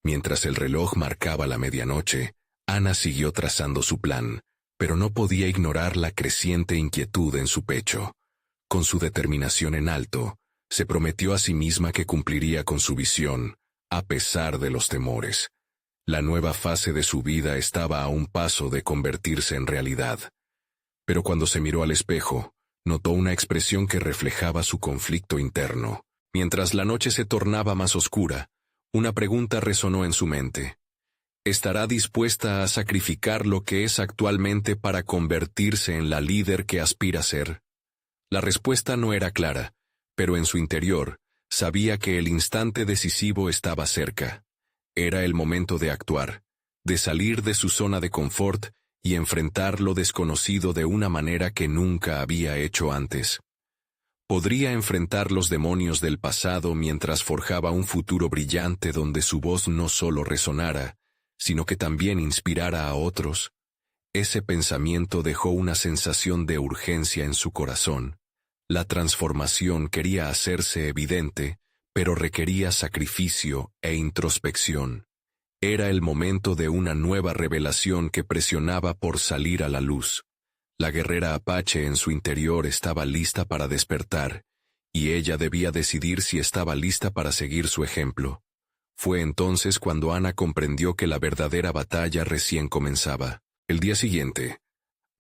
Mientras el reloj marcaba la medianoche, Ana siguió trazando su plan, pero no podía ignorar la creciente inquietud en su pecho. Con su determinación en alto, se prometió a sí misma que cumpliría con su visión, a pesar de los temores. La nueva fase de su vida estaba a un paso de convertirse en realidad. Pero cuando se miró al espejo, notó una expresión que reflejaba su conflicto interno. Mientras la noche se tornaba más oscura, una pregunta resonó en su mente. ¿Estará dispuesta a sacrificar lo que es actualmente para convertirse en la líder que aspira a ser? La respuesta no era clara, pero en su interior, sabía que el instante decisivo estaba cerca. Era el momento de actuar, de salir de su zona de confort y enfrentar lo desconocido de una manera que nunca había hecho antes. Podría enfrentar los demonios del pasado mientras forjaba un futuro brillante donde su voz no solo resonara, sino que también inspirara a otros. Ese pensamiento dejó una sensación de urgencia en su corazón. La transformación quería hacerse evidente, pero requería sacrificio e introspección. Era el momento de una nueva revelación que presionaba por salir a la luz. La guerrera apache en su interior estaba lista para despertar, y ella debía decidir si estaba lista para seguir su ejemplo. Fue entonces cuando Ana comprendió que la verdadera batalla recién comenzaba. El día siguiente,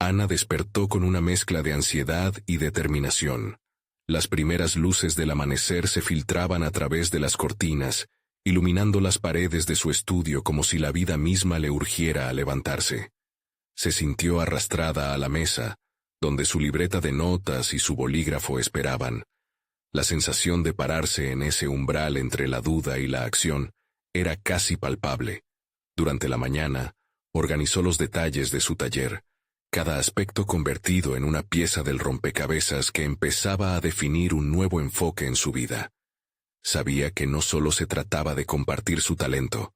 Ana despertó con una mezcla de ansiedad y determinación. Las primeras luces del amanecer se filtraban a través de las cortinas, iluminando las paredes de su estudio como si la vida misma le urgiera a levantarse. Se sintió arrastrada a la mesa, donde su libreta de notas y su bolígrafo esperaban. La sensación de pararse en ese umbral entre la duda y la acción era casi palpable. Durante la mañana, organizó los detalles de su taller, cada aspecto convertido en una pieza del rompecabezas que empezaba a definir un nuevo enfoque en su vida. Sabía que no solo se trataba de compartir su talento,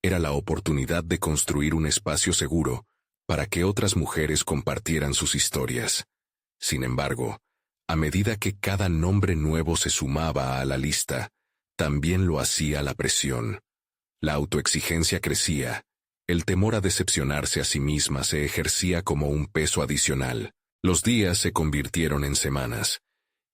era la oportunidad de construir un espacio seguro para que otras mujeres compartieran sus historias. Sin embargo, a medida que cada nombre nuevo se sumaba a la lista, también lo hacía la presión. La autoexigencia crecía, el temor a decepcionarse a sí misma se ejercía como un peso adicional. Los días se convirtieron en semanas,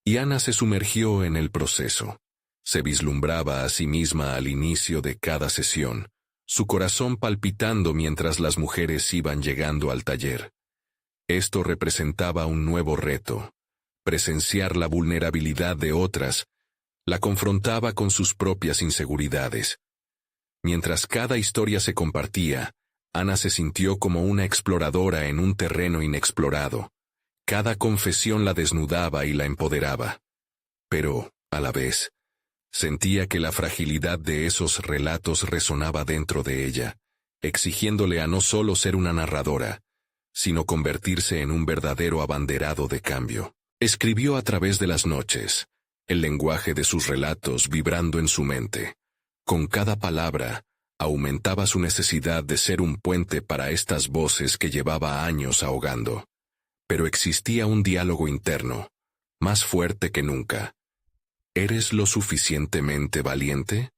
y Ana se sumergió en el proceso. Se vislumbraba a sí misma al inicio de cada sesión, su corazón palpitando mientras las mujeres iban llegando al taller. Esto representaba un nuevo reto. Presenciar la vulnerabilidad de otras la confrontaba con sus propias inseguridades. Mientras cada historia se compartía, Ana se sintió como una exploradora en un terreno inexplorado. Cada confesión la desnudaba y la empoderaba. Pero, a la vez, sentía que la fragilidad de esos relatos resonaba dentro de ella, exigiéndole a no solo ser una narradora, sino convertirse en un verdadero abanderado de cambio. Escribió a través de las noches, el lenguaje de sus relatos vibrando en su mente. Con cada palabra, aumentaba su necesidad de ser un puente para estas voces que llevaba años ahogando. Pero existía un diálogo interno, más fuerte que nunca. ¿Eres lo suficientemente valiente?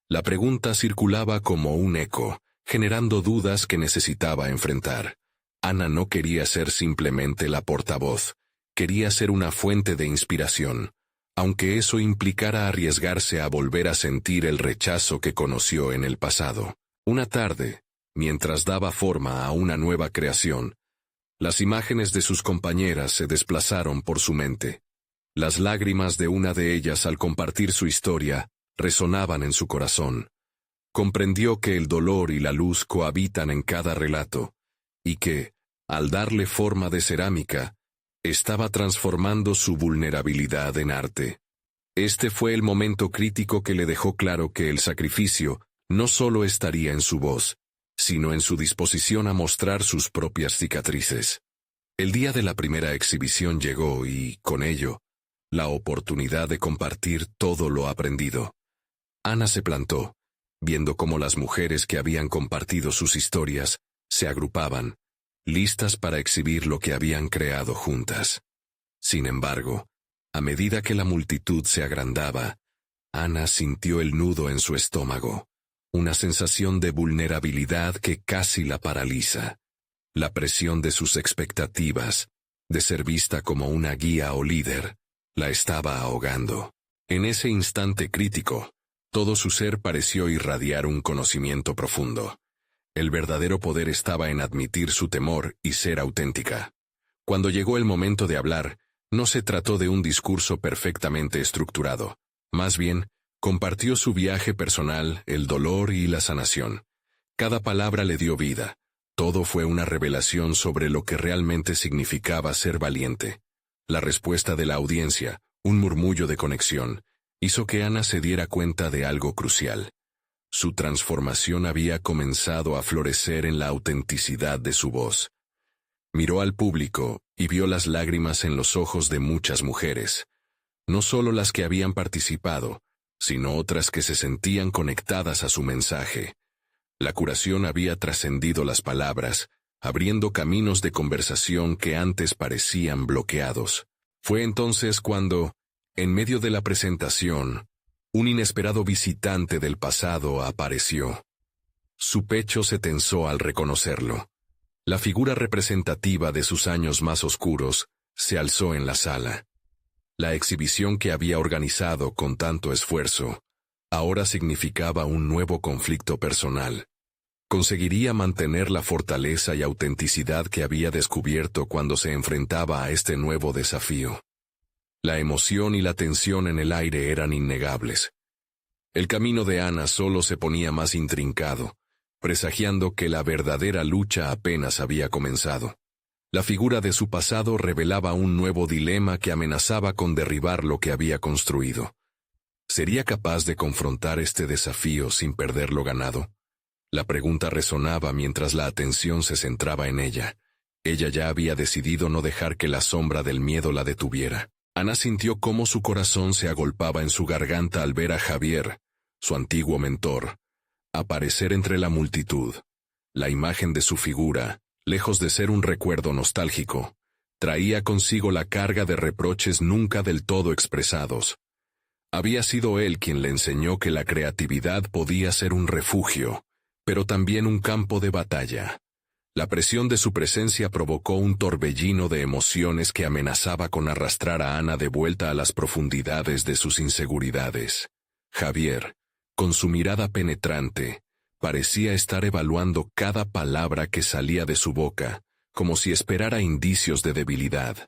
La pregunta circulaba como un eco, generando dudas que necesitaba enfrentar. Ana no quería ser simplemente la portavoz, quería ser una fuente de inspiración, aunque eso implicara arriesgarse a volver a sentir el rechazo que conoció en el pasado. Una tarde, mientras daba forma a una nueva creación, las imágenes de sus compañeras se desplazaron por su mente. Las lágrimas de una de ellas al compartir su historia resonaban en su corazón. Comprendió que el dolor y la luz cohabitan en cada relato, y que, al darle forma de cerámica, estaba transformando su vulnerabilidad en arte. Este fue el momento crítico que le dejó claro que el sacrificio no solo estaría en su voz, sino en su disposición a mostrar sus propias cicatrices. El día de la primera exhibición llegó y, con ello, la oportunidad de compartir todo lo aprendido. Ana se plantó, viendo cómo las mujeres que habían compartido sus historias se agrupaban, listas para exhibir lo que habían creado juntas. Sin embargo, a medida que la multitud se agrandaba, Ana sintió el nudo en su estómago, una sensación de vulnerabilidad que casi la paraliza. La presión de sus expectativas, de ser vista como una guía o líder, la estaba ahogando. En ese instante crítico, todo su ser pareció irradiar un conocimiento profundo. El verdadero poder estaba en admitir su temor y ser auténtica. Cuando llegó el momento de hablar, no se trató de un discurso perfectamente estructurado. Más bien, compartió su viaje personal, el dolor y la sanación. Cada palabra le dio vida. Todo fue una revelación sobre lo que realmente significaba ser valiente. La respuesta de la audiencia, un murmullo de conexión, hizo que Ana se diera cuenta de algo crucial. Su transformación había comenzado a florecer en la autenticidad de su voz. Miró al público y vio las lágrimas en los ojos de muchas mujeres, no solo las que habían participado, sino otras que se sentían conectadas a su mensaje. La curación había trascendido las palabras, abriendo caminos de conversación que antes parecían bloqueados. Fue entonces cuando, en medio de la presentación, un inesperado visitante del pasado apareció. Su pecho se tensó al reconocerlo. La figura representativa de sus años más oscuros se alzó en la sala. La exhibición que había organizado con tanto esfuerzo, ahora significaba un nuevo conflicto personal. ¿Conseguiría mantener la fortaleza y autenticidad que había descubierto cuando se enfrentaba a este nuevo desafío? La emoción y la tensión en el aire eran innegables. El camino de Ana solo se ponía más intrincado, presagiando que la verdadera lucha apenas había comenzado. La figura de su pasado revelaba un nuevo dilema que amenazaba con derribar lo que había construido. ¿Sería capaz de confrontar este desafío sin perder lo ganado? La pregunta resonaba mientras la atención se centraba en ella. Ella ya había decidido no dejar que la sombra del miedo la detuviera. Ana sintió cómo su corazón se agolpaba en su garganta al ver a Javier, su antiguo mentor, aparecer entre la multitud. La imagen de su figura, lejos de ser un recuerdo nostálgico, traía consigo la carga de reproches nunca del todo expresados. Había sido él quien le enseñó que la creatividad podía ser un refugio, pero también un campo de batalla. La presión de su presencia provocó un torbellino de emociones que amenazaba con arrastrar a Ana de vuelta a las profundidades de sus inseguridades. Javier, con su mirada penetrante, parecía estar evaluando cada palabra que salía de su boca, como si esperara indicios de debilidad.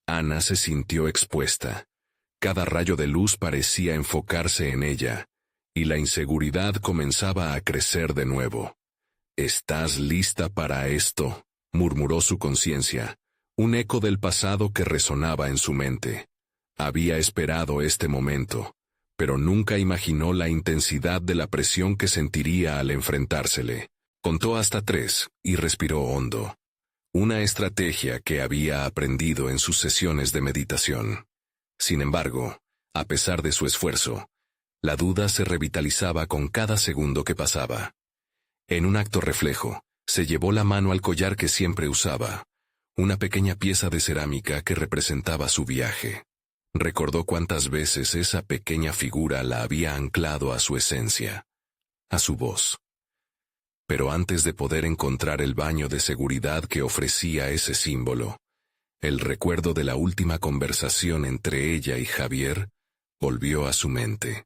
Ana se sintió expuesta. Cada rayo de luz parecía enfocarse en ella, y la inseguridad comenzaba a crecer de nuevo. «¿Estás lista para esto?», murmuró su conciencia, un eco del pasado que resonaba en su mente. Había esperado este momento, pero nunca imaginó la intensidad de la presión que sentiría al enfrentársele. Contó hasta 3 y respiró hondo. Una estrategia que había aprendido en sus sesiones de meditación. Sin embargo, a pesar de su esfuerzo, la duda se revitalizaba con cada segundo que pasaba. En un acto reflejo, se llevó la mano al collar que siempre usaba, una pequeña pieza de cerámica que representaba su viaje. Recordó cuántas veces esa pequeña figura la había anclado a su esencia, a su voz. Pero antes de poder encontrar el baño de seguridad que ofrecía ese símbolo, el recuerdo de la última conversación entre ella y Javier volvió a su mente,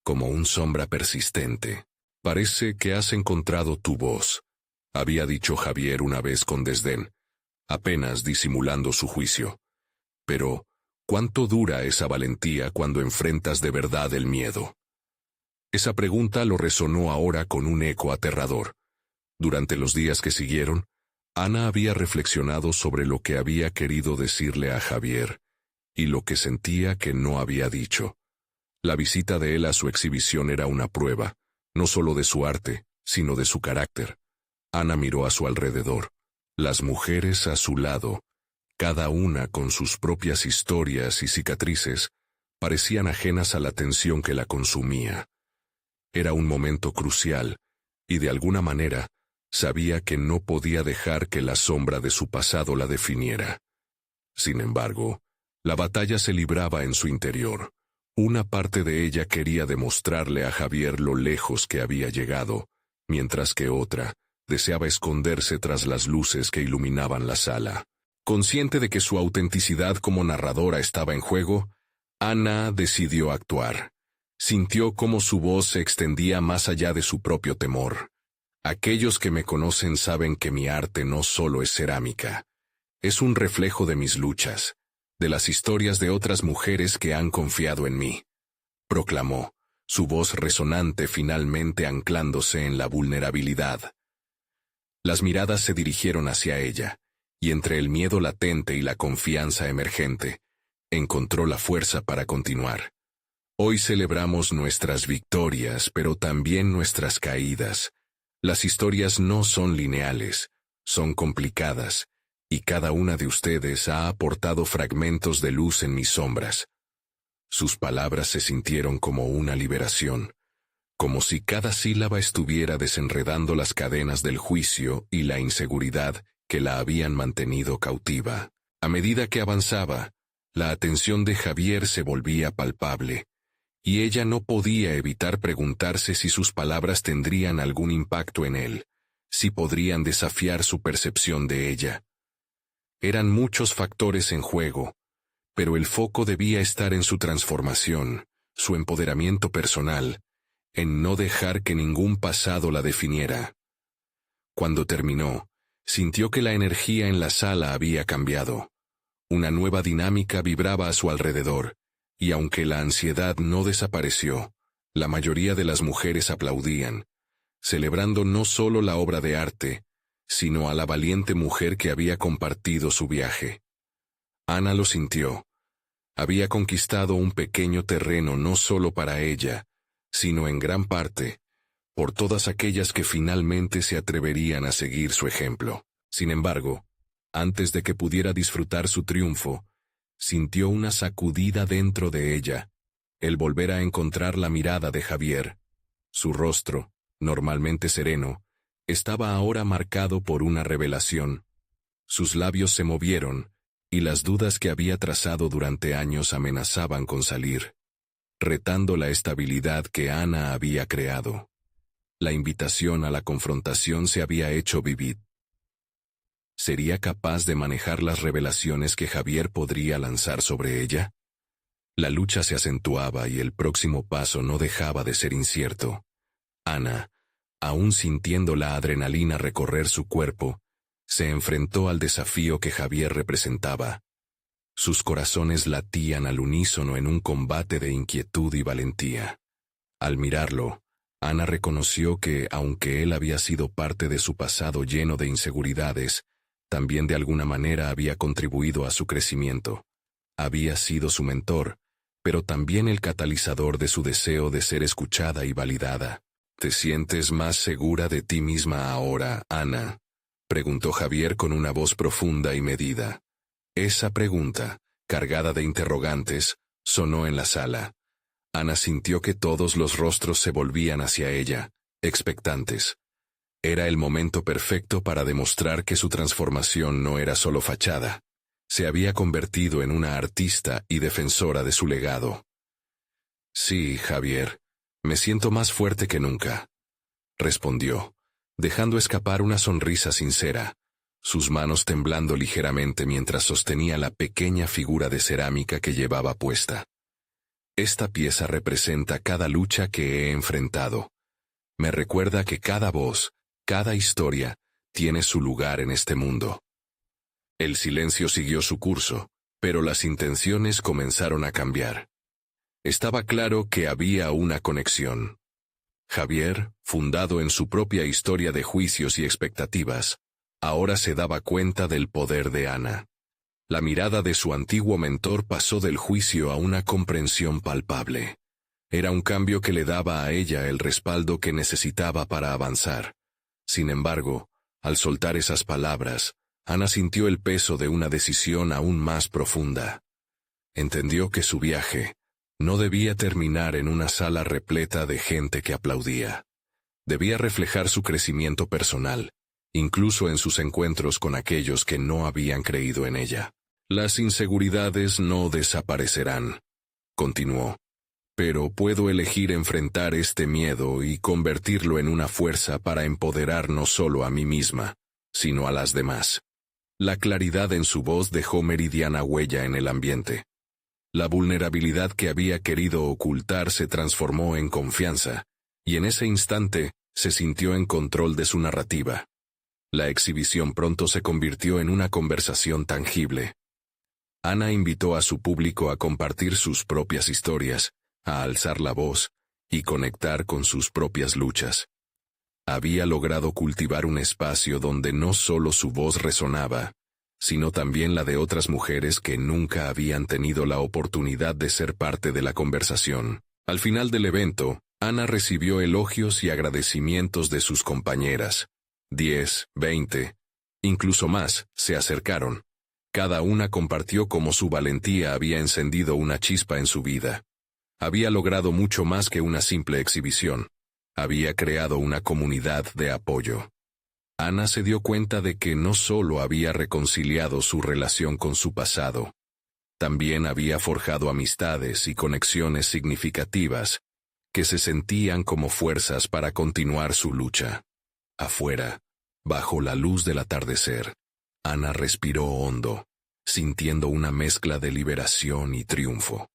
como una sombra persistente, Parece que has encontrado tu voz, había dicho Javier una vez con desdén, apenas disimulando su juicio. Pero, ¿cuánto dura esa valentía cuando enfrentas de verdad el miedo? Esa pregunta lo resonó ahora con un eco aterrador. Durante los días que siguieron, Ana había reflexionado sobre lo que había querido decirle a Javier, y lo que sentía que no había dicho. La visita de él a su exhibición era una prueba, no solo de su arte, sino de su carácter. Ana miró a su alrededor. Las mujeres a su lado, cada una con sus propias historias y cicatrices, parecían ajenas a la tensión que la consumía. Era un momento crucial, y de alguna manera, sabía que no podía dejar que la sombra de su pasado la definiera. Sin embargo, la batalla se libraba en su interior. Una parte de ella quería demostrarle a Javier lo lejos que había llegado, mientras que otra deseaba esconderse tras las luces que iluminaban la sala. Consciente de que su autenticidad como narradora estaba en juego, Ana decidió actuar. Sintió cómo su voz se extendía más allá de su propio temor. Aquellos que me conocen saben que mi arte no solo es cerámica. Es un reflejo de mis luchas, de las historias de otras mujeres que han confiado en mí, proclamó, su voz resonante finalmente anclándose en la vulnerabilidad. Las miradas se dirigieron hacia ella, y entre el miedo latente y la confianza emergente, encontró la fuerza para continuar. Hoy celebramos nuestras victorias, pero también nuestras caídas. Las historias no son lineales, son complicadas, y cada una de ustedes ha aportado fragmentos de luz en mis sombras. Sus palabras se sintieron como una liberación, como si cada sílaba estuviera desenredando las cadenas del juicio y la inseguridad que la habían mantenido cautiva. A medida que avanzaba, la atención de Javier se volvía palpable, y ella no podía evitar preguntarse si sus palabras tendrían algún impacto en él, si podrían desafiar su percepción de ella. Eran muchos factores en juego, pero el foco debía estar en su transformación, su empoderamiento personal, en no dejar que ningún pasado la definiera. Cuando terminó, sintió que la energía en la sala había cambiado. Una nueva dinámica vibraba a su alrededor, y aunque la ansiedad no desapareció, la mayoría de las mujeres aplaudían, celebrando no solo la obra de arte, sino a la valiente mujer que había compartido su viaje. Ana lo sintió. Había conquistado un pequeño terreno no solo para ella, sino en gran parte, por todas aquellas que finalmente se atreverían a seguir su ejemplo. Sin embargo, antes de que pudiera disfrutar su triunfo, sintió una sacudida dentro de ella, el volver a encontrar la mirada de Javier. Su rostro, normalmente sereno, estaba ahora marcado por una revelación. Sus labios se movieron, y las dudas que había trazado durante años amenazaban con salir, retando la estabilidad que Ana había creado. La invitación a la confrontación se había hecho vívida. ¿Sería capaz de manejar las revelaciones que Javier podría lanzar sobre ella? La lucha se acentuaba y el próximo paso no dejaba de ser incierto. Ana, aún sintiendo la adrenalina recorrer su cuerpo, se enfrentó al desafío que Javier representaba. Sus corazones latían al unísono en un combate de inquietud y valentía. Al mirarlo, Ana reconoció que, aunque él había sido parte de su pasado lleno de inseguridades, también de alguna manera había contribuido a su crecimiento. Había sido su mentor, pero también el catalizador de su deseo de ser escuchada y validada. ¿Te sientes más segura de ti misma ahora, Ana?, preguntó Javier con una voz profunda y medida. Esa pregunta, cargada de interrogantes, sonó en la sala. Ana sintió que todos los rostros se volvían hacia ella, expectantes. Era el momento perfecto para demostrar que su transformación no era solo fachada. Se había convertido en una artista y defensora de su legado. Sí, Javier, me siento más fuerte que nunca, respondió, dejando escapar una sonrisa sincera, sus manos temblando ligeramente mientras sostenía la pequeña figura de cerámica que llevaba puesta. Esta pieza representa cada lucha que he enfrentado, Me recuerda que cada voz, cada historia, tiene su lugar en este mundo. El silencio siguió su curso, pero las intenciones comenzaron a cambiar. Estaba claro que había una conexión. Javier, fundado en su propia historia de juicios y expectativas, ahora se daba cuenta del poder de Ana. La mirada de su antiguo mentor pasó del juicio a una comprensión palpable. Era un cambio que le daba a ella el respaldo que necesitaba para avanzar. Sin embargo, al soltar esas palabras, Ana sintió el peso de una decisión aún más profunda. Entendió que su viaje no debía terminar en una sala repleta de gente que aplaudía. Debía reflejar su crecimiento personal, incluso en sus encuentros con aquellos que no habían creído en ella. Las inseguridades no desaparecerán, continuó, pero puedo elegir enfrentar este miedo y convertirlo en una fuerza para empoderar no solo a mí misma, sino a las demás. La claridad en su voz dejó meridiana huella en el ambiente. La vulnerabilidad que había querido ocultar se transformó en confianza, y en ese instante se sintió en control de su narrativa. La exhibición pronto se convirtió en una conversación tangible. Ana invitó a su público a compartir sus propias historias, a alzar la voz y conectar con sus propias luchas. Había logrado cultivar un espacio donde no solo su voz resonaba, sino también la de otras mujeres que nunca habían tenido la oportunidad de ser parte de la conversación. Al final del evento, Ana recibió elogios y agradecimientos de sus compañeras. 10, 20, incluso más, se acercaron. Cada una compartió cómo su valentía había encendido una chispa en su vida. Había logrado mucho más que una simple exhibición. Había creado una comunidad de apoyo. Ana se dio cuenta de que no solo había reconciliado su relación con su pasado, también había forjado amistades y conexiones significativas que se sentían como fuerzas para continuar su lucha. Afuera, bajo la luz del atardecer, Ana respiró hondo, sintiendo una mezcla de liberación y triunfo.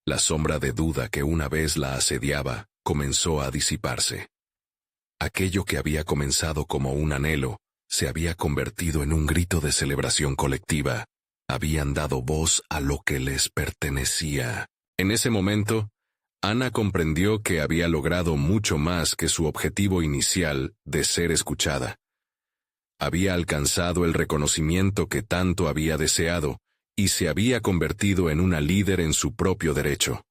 La sombra de duda que una vez la asediaba comenzó a disiparse. Aquello que había comenzado como un anhelo se había convertido en un grito de celebración colectiva. Habían dado voz a lo que les pertenecía. En ese momento, Ana comprendió que había logrado mucho más que su objetivo inicial de ser escuchada. Había alcanzado el reconocimiento que tanto había deseado y se había convertido en una líder en su propio derecho.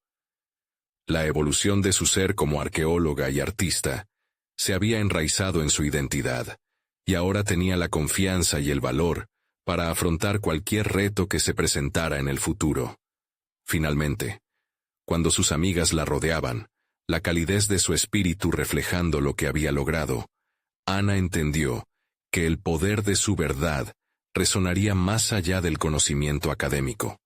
La evolución de su ser como arqueóloga y artista se había enraizado en su identidad, y ahora tenía la confianza y el valor para afrontar cualquier reto que se presentara en el futuro. Finalmente, cuando sus amigas la rodeaban, la calidez de su espíritu reflejando lo que había logrado, Ana entendió que el poder de su verdad resonaría más allá del conocimiento académico.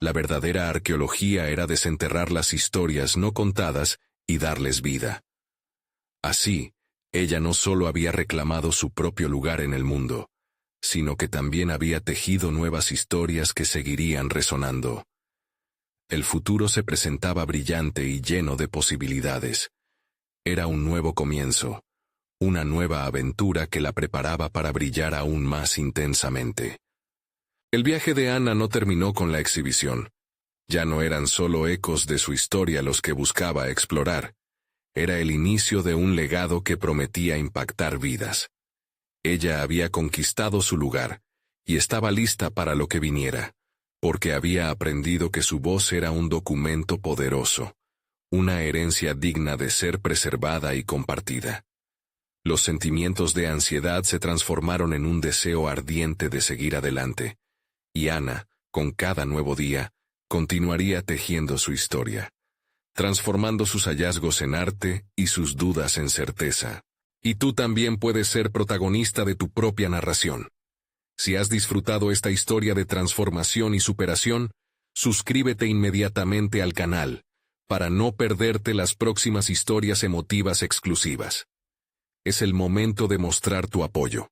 La verdadera arqueología era desenterrar las historias no contadas y darles vida. Así, ella no solo había reclamado su propio lugar en el mundo, sino que también había tejido nuevas historias que seguirían resonando. El futuro se presentaba brillante y lleno de posibilidades. Era un nuevo comienzo, una nueva aventura que la preparaba para brillar aún más intensamente. El viaje de Ana no terminó con la exhibición. Ya no eran solo ecos de su historia los que buscaba explorar. Era el inicio de un legado que prometía impactar vidas. Ella había conquistado su lugar, y estaba lista para lo que viniera, porque había aprendido que su voz era un documento poderoso, una herencia digna de ser preservada y compartida. Los sentimientos de ansiedad se transformaron en un deseo ardiente de seguir adelante, y Ana, con cada nuevo día, continuaría tejiendo su historia, transformando sus hallazgos en arte y sus dudas en certeza. Y tú también puedes ser protagonista de tu propia narración. Si has disfrutado esta historia de transformación y superación, suscríbete inmediatamente al canal, para no perderte las próximas historias emotivas exclusivas. Es el momento de mostrar tu apoyo.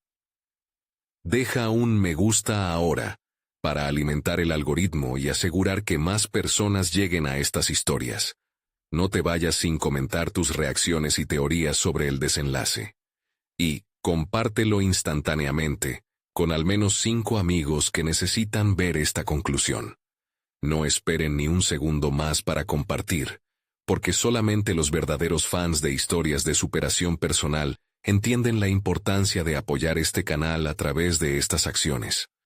Deja un me gusta ahora, para alimentar el algoritmo y asegurar que más personas lleguen a estas historias. No te vayas sin comentar tus reacciones y teorías sobre el desenlace. Y, compártelo instantáneamente, con al menos 5 amigos que necesitan ver esta conclusión. No esperen ni un segundo más para compartir, porque solamente los verdaderos fans de historias de superación personal entienden la importancia de apoyar este canal a través de estas acciones.